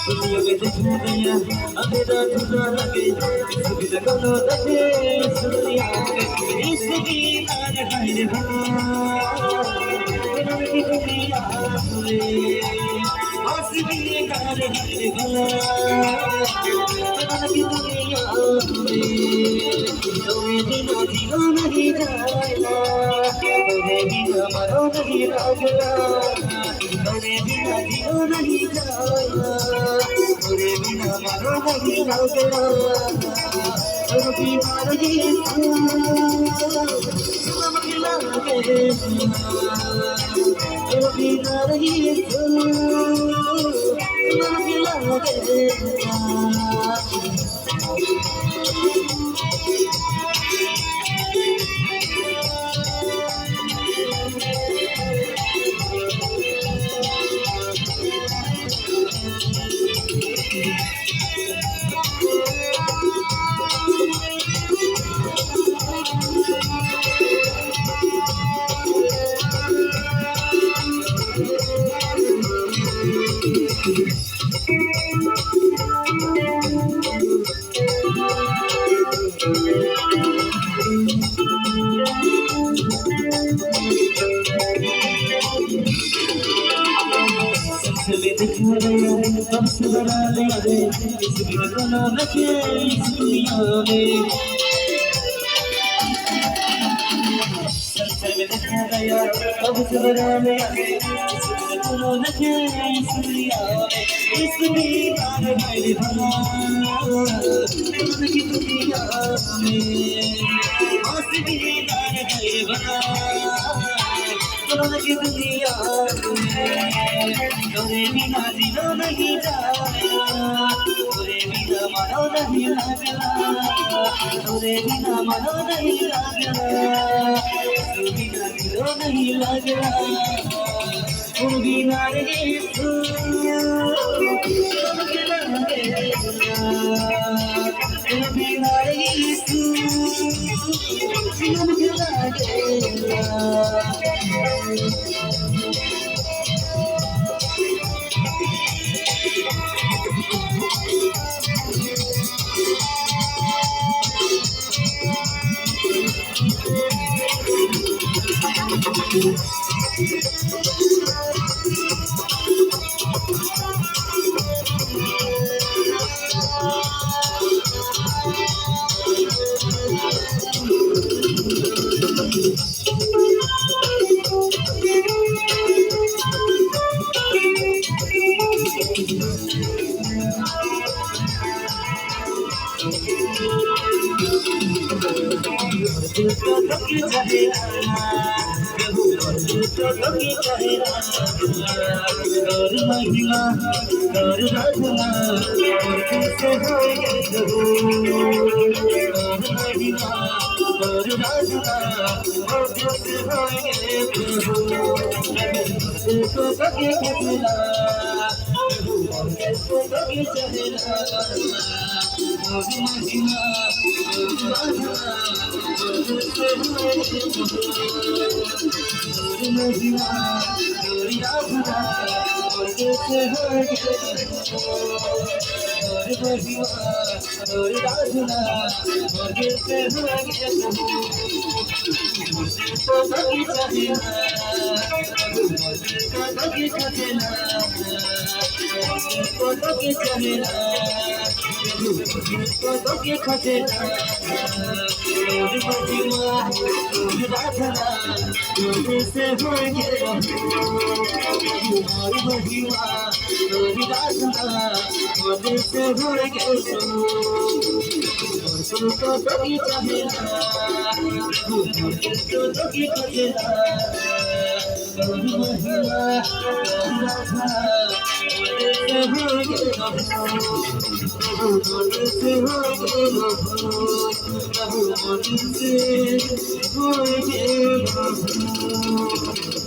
दुनिया में देखने गया अंधेरा धुंधला लगे सुबह लगनो लगे दुनिया में इसकी नार है रे भला की दुनिया में हंसगी नार है रे भला की दुनिया में तुम्हें बिना जीना नहीं जाएगा तुम्हें बिना मरो नहीं लगेगा तुम्हें बिना जीना नहीं जाएगा तुम्हें बिना मरो नहीं लगेगा तुम बिना रही तुम बिना लगे तुम बिना रही तुम बिना लगे सबसे बड़ा ले इसकी दोनों लगे इस दुनिया में सबसे देखा गया सबसे बड़ा ले इसकी दोनों लगे इस दुनिया में इसकी नार है रे भला की दुनिया में इसकी नार है रे भला की दुनिया तोरे बिना जीना नहीं जाएगा तोरे बिना मनो नहीं लगेगा तोरे बिना मनो नहीं लगेगा तोरे बिना दिलो नहीं लगेगा तुम बिना रही तुम बिना रही तुम बिना लगेगा और महिमा और राधना और कैसे होएंगे और महिमा और राधना और कैसे होएंगे तो बगे चला तो बगे चला और महिमा और राधना और कैसे होएंगे और महिमा और राधना और कैसे होएंगे और महिमा और राधना और कैसे होएंगे तो बगी चलेना तो बगी चलेना तो बगी चलेना तो बगी चलेना और महिमा और राधना और कैसे होएंगे और महिमा और राधना और कैसे होएंगे तो बगी चलेना तो बगी चलेना और महिमा और राधना कैसे होएंगे कैसे होएंगे